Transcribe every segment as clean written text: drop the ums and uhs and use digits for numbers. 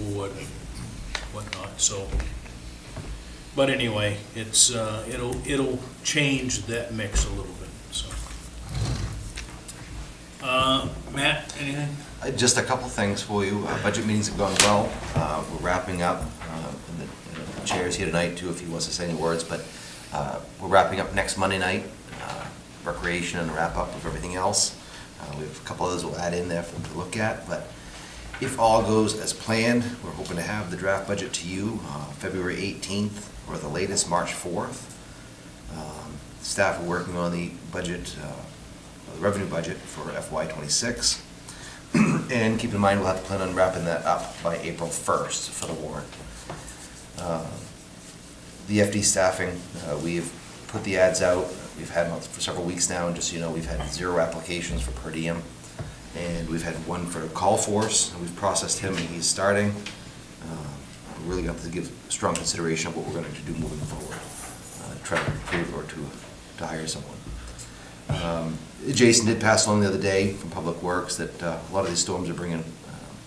board and whatnot, so. But anyway, it's, it'll change that mix a little bit, so. Matt, anything? Just a couple things for you. Budget meetings have gone well. We're wrapping up, and the chair's here tonight too if he wants to say any words, but we're wrapping up next Monday night, recreation and wrap up of everything else. We have a couple others we'll add in there for them to look at, but if all goes as planned, we're hoping to have the draft budget to you February 18th or the latest March 4th. Staff are working on the budget, the revenue budget for FY26. And keep in mind, we'll have to plan on wrapping that up by April 1st for the warrant. The FD staffing, we've put the ads out. We've had them for several weeks now, and just so you know, we've had 0 applications for per diem. And we've had 1 for call force, and we've processed him, and he's starting. We're really going to give strong consideration of what we're going to do moving forward. Try to recruit or to hire someone. Jason did pass along the other day from Public Works that a lot of these storms are bringing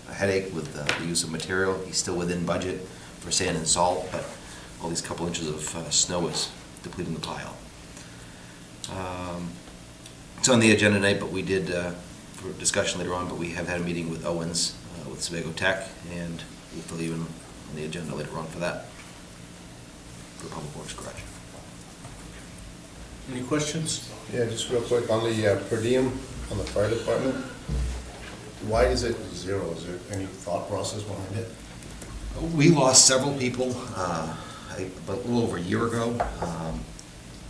a headache with the use of material. He's still within budget for sand and salt, but all these couple inches of snow is depleting the pile. It's on the agenda tonight, but we did, for discussion later on, but we have had a meeting with Owens, with Sebago Tech, and we'll fill you in on the agenda later on for that, for Public Works Garage. Any questions? Yeah, just real quick, on the per diem on the fire department, why is it 0? Is there any thought process behind it? We lost several people about a little over a year ago.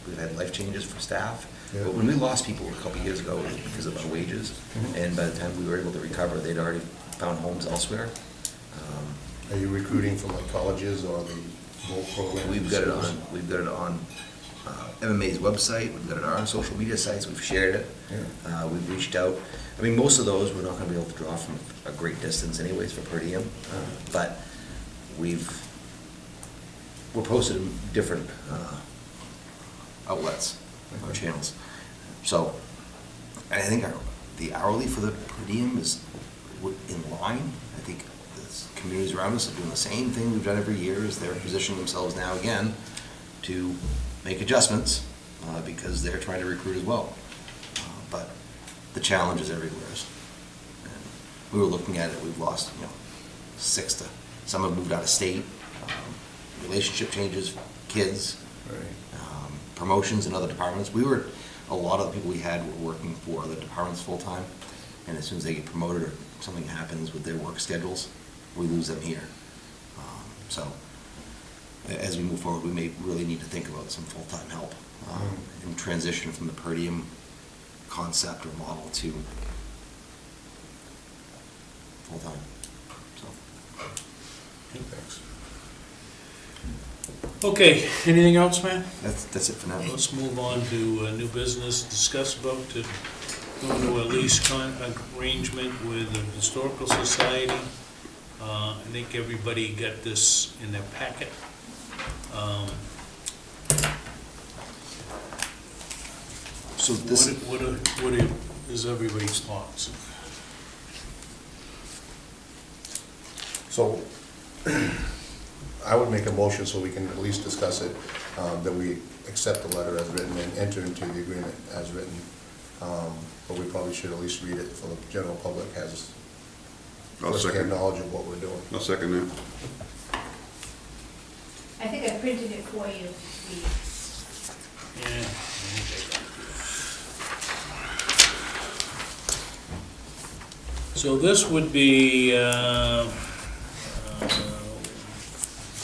We've had life changes for staff. Yeah. But when we lost people a couple of years ago, it was because of our wages. Mm-hmm. And by the time we were able to recover, they'd already found homes elsewhere. Are you recruiting from like colleges or the whole program? We've got it on MMA's website. We've got it on our social media sites. We've shared it. Yeah. We've reached out. I mean, most of those we're not going to be able to draw from a great distance anyways for per diem. But we're posted in different outlets or channels. So I think the hourly for the per diem is in line. I think the communities around us are doing the same thing we've done every year, is they're positioning themselves now again to make adjustments because they're trying to recruit as well. But the challenge is everywhere. And we were looking at it, we've lost 6 to, some have moved out of state, relationship changes, kids, Right. Promotions in other departments. A lot of the people we had were working for other departments full-time, and as soon as they get promoted or something happens with their work schedules, we lose them here. So as we move forward, we may really need to think about some full-time help in transition from the per diem concept or model to full-time. So. Thanks. Okay, anything else, Matt? That's it for now. Let's move on to new business, discuss about to go into a lease arrangement with the Historical Society. I think everybody got this in their packet. So this What is everybody's thoughts? So I would make a motion so we can at least discuss it, that we accept the letter as written and enter into the agreement as written. But we probably should at least read it so the general public has first-hand knowledge of what we're doing. I'll second that. I think I printed it for you. Yeah. So this would be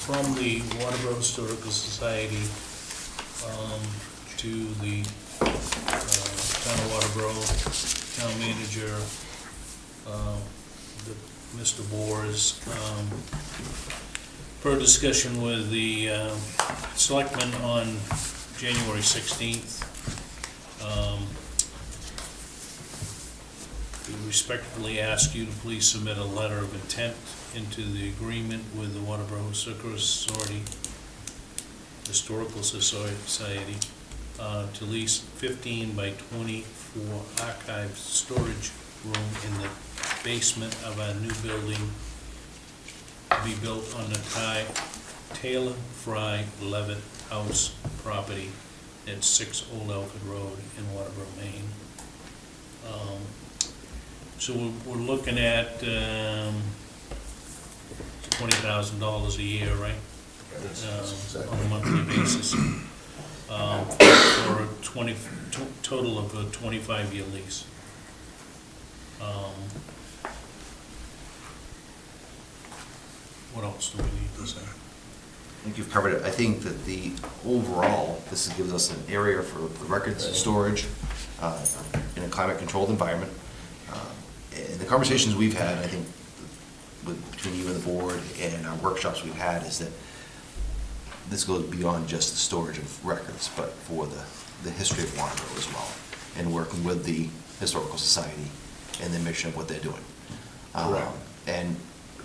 from the Waterboro Historical Society to the Town of Waterboro, Town Manager, Mr. Boers, per discussion with the Selectmen on January 16th. We respectfully ask you to please submit a letter of intent into the agreement with the Waterboro Historical Society to lease 15 by 24 archive storage room in the basement of our new building to be built on the Taylor Fry Levitt House property at 6 Old Alfred Road in Waterboro, Maine. So we're looking at $20,000 a year, right? On a monthly basis, for a total of a 25-year lease. What else do we need to say? I think you've covered it. I think that the overall, this gives us an area for records storage in a climate-controlled environment. And the conversations we've had, I think, between you and the board and our workshops we've had, is that this goes beyond just the storage of records, but for the history of Waterboro as well, and working with the Historical Society and the mission of what they're doing. Correct. And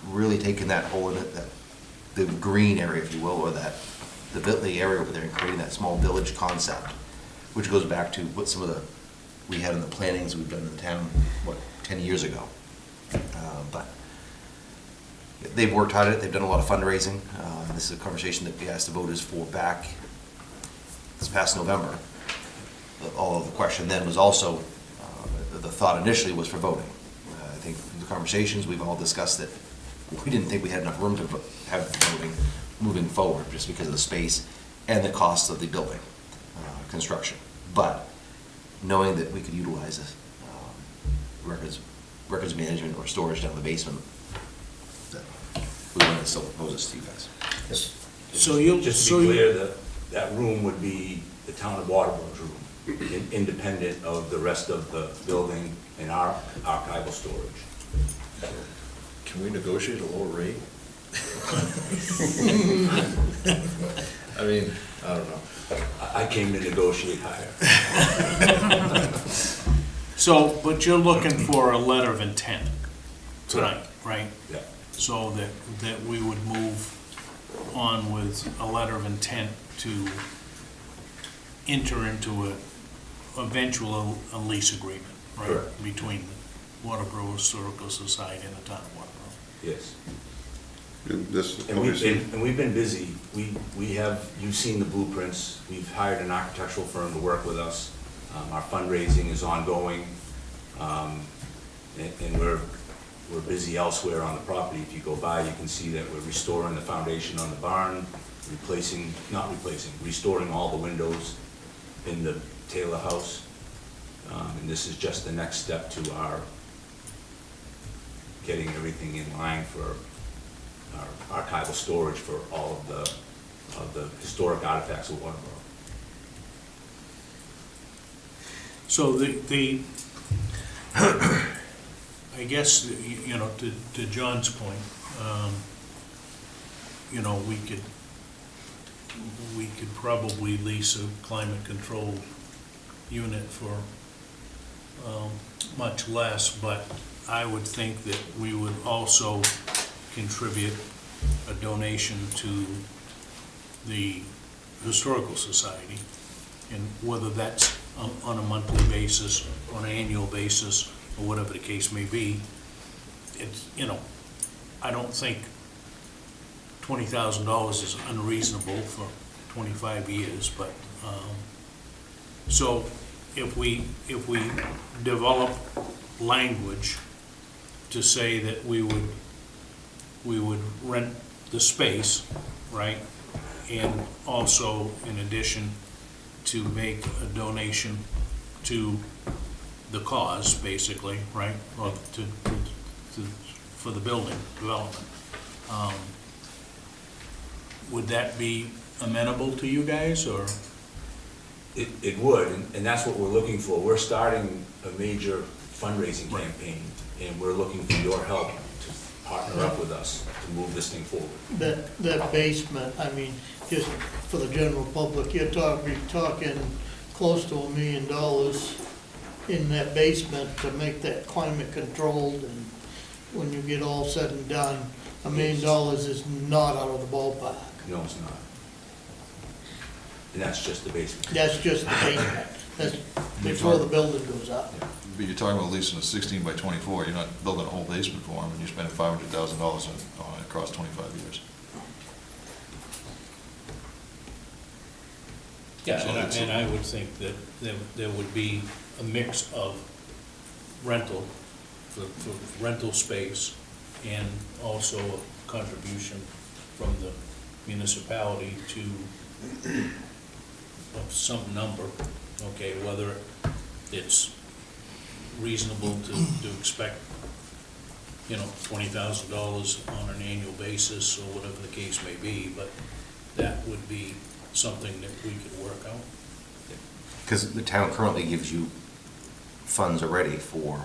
really taking that whole, the green area, if you will, or the area over there, and creating that small village concept, which goes back to what some of we had in the plannings we've done in the town, 10 years ago. But they've worked hard at it, they've done a lot of fundraising. This is a conversation that we asked the voters for back this past November. All of the question then was also, the thought initially was for voting. I think in the conversations, we've all discussed that we didn't think we had enough room to have voting moving forward, just because of the space and the cost of the building, construction. But knowing that we could utilize this records management or storage down in the basement, that we wanted to still propose this to you guys. So you, Just to be clear, that room would be the town of Waterboro's room, independent of the rest of the building and our archival storage. Can we negotiate a lower rate? I mean, I don't know. I came to negotiate higher. So, but you're looking for a letter of intent tonight, right? Yeah. So that we would move on with a letter of intent to enter into a lease agreement, right? Correct. Between the Waterboro Historical Society and the town of Waterboro. Yes. And this, And obviously, we've been busy. You've seen the blueprints. We've hired an architectural firm to work with us. Our fundraising is ongoing. And we're busy elsewhere on the property. If you go by, you can see that we're restoring the foundation on the barn, restoring all the windows in the Taylor house. And this is just the next step to our getting everything in line for our archival storage for all of the historic artifacts of Waterboro. So I guess, you know, to John's point, you know, we could probably lease a climate-controlled unit for much less, but I would think that we would also contribute a donation to the Historical Society, and whether that's on a monthly basis, on an annual basis, or whatever the case may be, it's, you know, I don't think $20,000 is unreasonable for 25 years, but, so if we develop language to say that we would rent the space, right? And also, in addition, to make a donation to the cause, basically, right? Or for the building development. Would that be amenable to you guys, or? It would, and that's what we're looking for. We're starting a major fundraising campaign, and we're looking for your help to partner up with us to move this thing forward. That basement, I mean, just for the general public, you're talking close to $1 million in that basement to make that climate controlled, and when you get all said and done, $1 million is not out of the ballpark. No, it's not. And that's just the basement. That's just the basement. That's before the building goes up. But you're talking about leasing a 16 by 24, you're not building a whole basement for them, and you're spending $500,000 on a across 25 years. Yeah, So and it's- and I would think that there would be a mix of rental, for rental space, and also a contribution from the municipality to of some number, okay, whether it's reasonable to expect, you know, $20,000 on an annual basis, or whatever the case may be, but that would be something that we could work out. Because the town currently gives you funds already for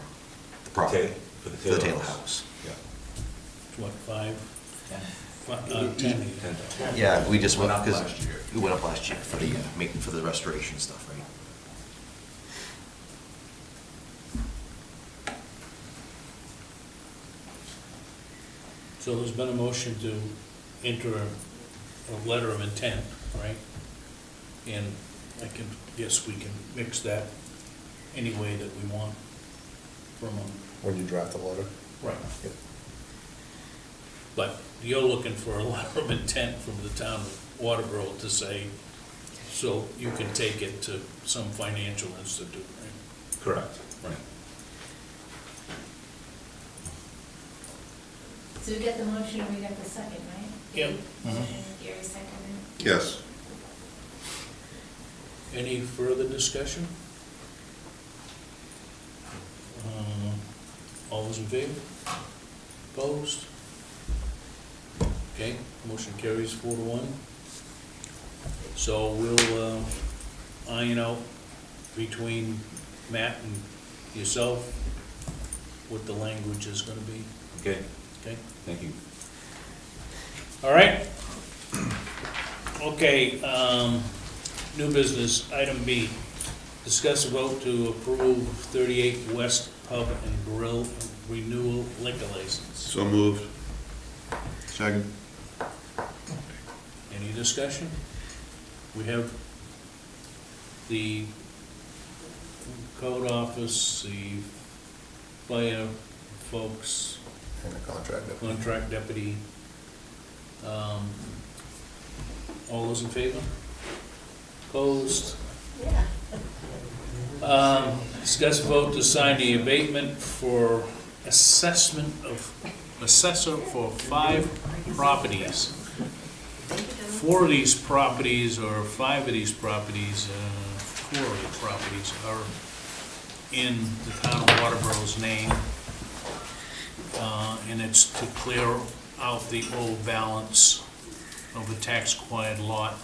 the property, For the for the Taylor Taylor House. House. Yeah. What, 5? 10. 10. Yeah, we just went, Went up because last year. we went up last year for the, for the restoration stuff, right? So there's been a motion to enter a letter of intent, right? And guess we can mix that any way that we want from them. When you draft the letter. Right. Yep. But you're looking for a letter of intent from the town of Waterboro to say, so you can take it to some financial institute, right? Correct. Right. So we got the motion, we got the second, right? Yep. Motion, Gary seconded. Yes. Any further discussion? All those in favor? Opposed? Okay, motion carries 4-1. So we'll iron out between Matt and yourself what the language is gonna be, Okay, okay? thank you. All right. Okay, new business, item B. Discuss a vote to approve 38 West Pub and Grill renewal liquor license. So moved. Second. Any discussion? We have the code office, the fire folks, And the contract. contract deputy. All those in favor? Opposed? Yeah. Discuss vote to sign the abatement for assessment of, assessor for 5 properties. 4 of these properties, or 5 of these properties, 4 of the properties are in the town of Waterboro's name. And it's to clear out the old balance of the tax-acquired lot.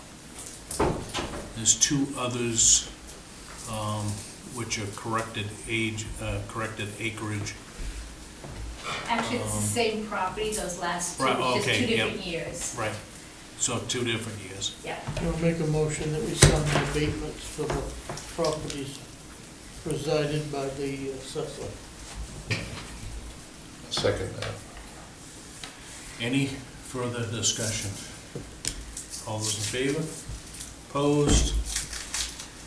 There's 2 others, which are corrected acreage. Actually, it's the same property, those last two, Right, it's just okay, 2 yep. different years. Right, so 2 different years. Yeah. I'll make a motion that we sign the abatements for the properties presided by the assessor. Second that. Any further discussion? All those in favor? Opposed?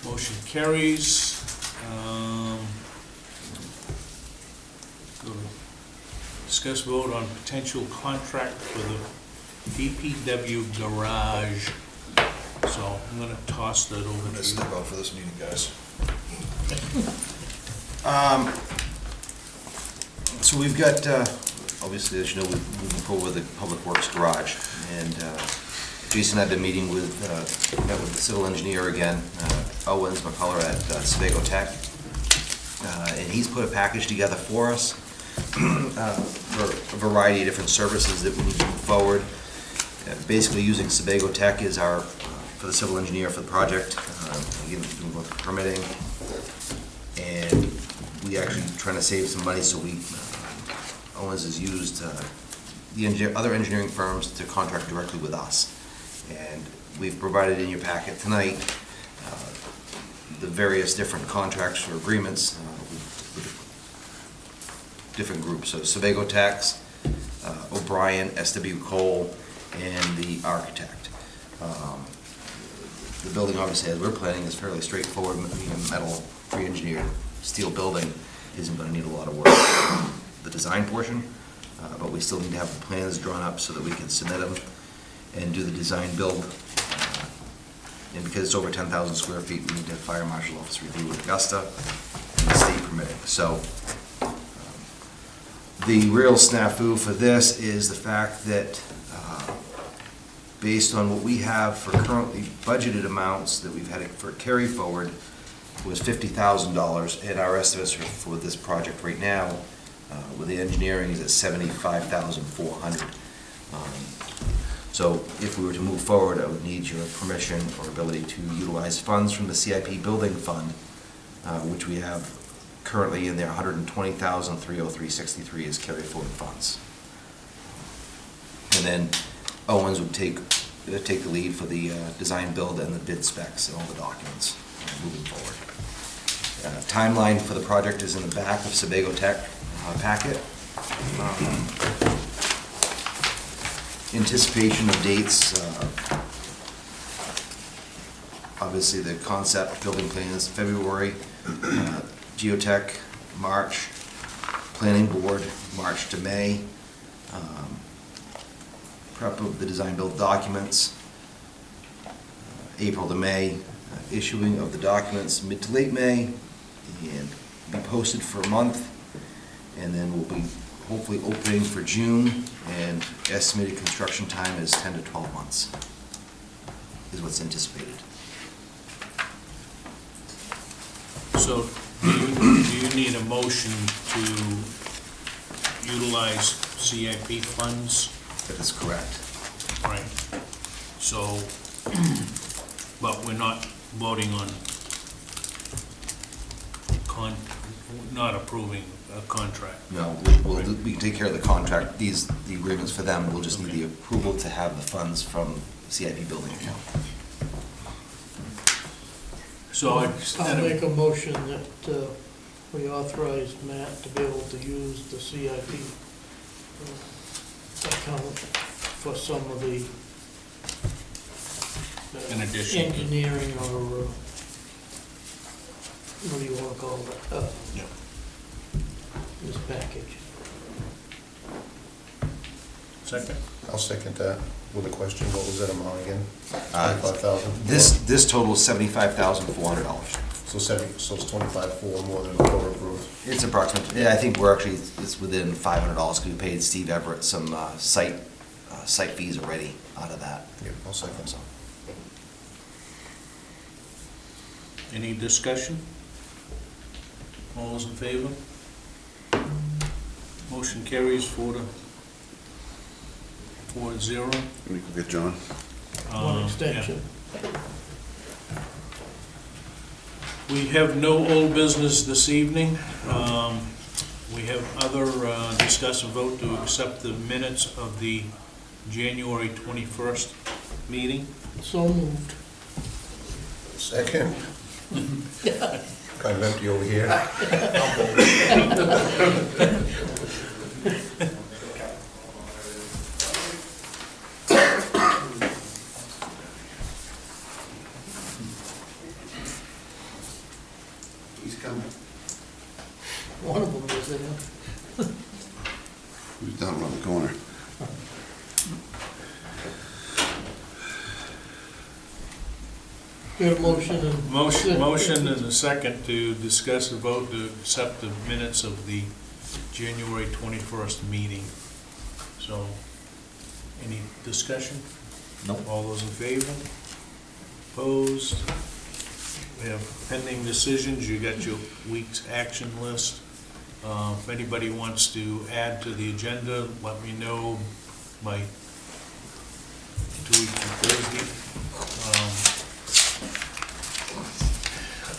Motion carries. Go to discuss vote on potential contract for the DPW garage. So I'm gonna toss that I'm over gonna to you. step out for this meeting, guys. So we've got, obviously, as you know, we're moving forward with the Public Works Garage, and Jason and I have been meeting with, met with the civil engineer again, Owens McCullough at Sebago Tech, and he's put a package together for us for a variety of different services that we need to move forward. Basically, using Sebago Tech is our, for the civil engineer for the project, again, doing both permitting, and we actually trying to save some money, so we, Owens has used the other engineering firms to contract directly with us. And we've provided in your packet tonight the various different contracts or agreements with different groups. So Sebago Tax, O'Brien, SW Cole, and the architect. The building, obviously, as we're planning, is fairly straightforward, being a metal, pre-engineered steel building isn't gonna need a lot of work. The design portion but we still need to have the plans drawn up so that we can submit them and do the design build. And because it's over 10,000 square feet, we need to have fire marshal office review with Augusta and the state permitting. So the real snafu for this is the fact that based on what we have for currently budgeted amounts that we've had for carry forward was $50,000, and our estimates for this project right now with the engineering is at $75,400. So if we were to move forward, I would need your permission or ability to utilize funds from the CIP Building Fund, which we have currently in there, $120,303.63 is carry forward funds. And then Owens would take the lead for the design build and the bid specs and all the documents moving forward. Timeline for the project is in the back of Sebago Tech packet. Anticipation of dates, obviously the concept building plan is February, geotech, March, planning board, March to May, prep of the design build documents, April to May, issuing of the documents mid to late May, and be posted for a month, and then we'll be hopefully opening for June, and estimated construction time is 10 to 12 months, is what's anticipated. So do you need a motion to utilize CIP funds? That is correct. Right. So, but we're not voting on not approving a contract. No, we can take care of the contract, the agreements for them, we'll just need the approval to have the funds from CIP building account. So I'll make a motion that we authorize Matt to be able to use the CIP account for some of the In addition. engineering or what do you want to call it? Yeah. This package. Second? I'll second that with a question. What was that amount again? Uh, 25,000? This totals $75,400. So it's 25,400 more than the total approved. It's approximately, yeah, I think it's within $500, because we paid Steve Everett some site fees already out of that. Yeah, I'll second. So, Any discussion? All those in favor? Motion carries 4-0. Let me go get John. One extension. We have no old business this evening. We have other discuss and vote to accept the minutes of the January 21st meeting. So moved. Second? Kind of empty over here. He's coming. One of them was there. He's down around the corner. Got a motion and. Motion and a second to discuss and vote to accept the minutes of the January 21st meeting. So, any discussion? No. All those in favor? Opposed? We have pending decisions. You got your week's action list. If anybody wants to add to the agenda, let me know by 2 weeks from Thursday.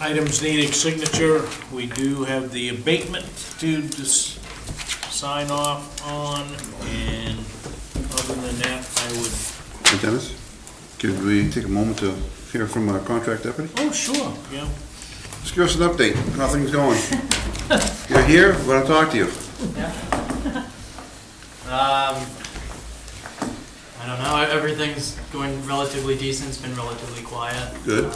Items needing signature, we do have the abatement to just sign off on, and other than that, I would, Hey, Dennis, could we take a moment to hear from our contract deputy? oh, sure, yeah. Just give us an update, how things going. You're here, we want to talk to you. I don't know, everything's going relatively decent, it's been relatively quiet. Good.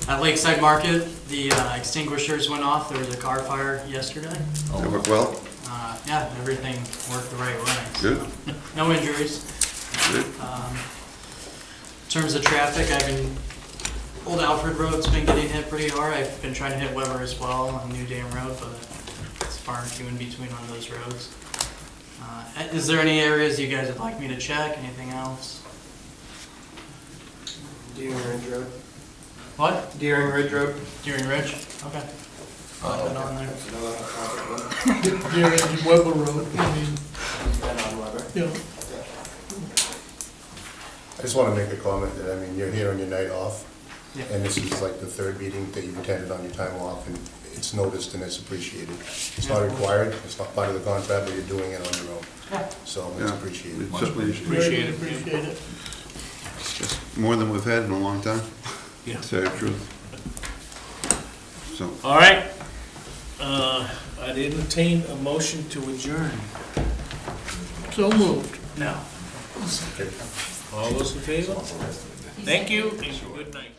At Lakeside Market, the extinguishers went off, there was a car fire yesterday. That worked well? Yeah, everything worked the right way. Good, No injuries. good. In terms of traffic, Old Alfred Road's been getting hit pretty hard. I've been trying to hit Weber as well on New Dam Road, but it's far and few in between on those roads. Is there any areas you guys would like me to check? Anything else? Deering Ridge Road. What? Deering Ridge Road. Deering Ridge? Okay. I'll put it on there. That's another hot topic one. Deer and Weber Road, I mean, It's been on Weber. you know, I just want to make a comment that, I mean, you're here on your night off, Yeah. and this is like the third meeting that you've attended on your time off, and it's noticed and it's appreciated. It's not required, it's not part of the contract, but you're doing it on your own, Yeah. so it's Yeah, appreciated. we certainly Appreciate it. Appreciate it. It's more than we've had in a long time, Yeah. to tell you the truth. So, All right. I'd entertain a motion to adjourn. So moved. No. Okay. All those in favor? Thank you, and good night.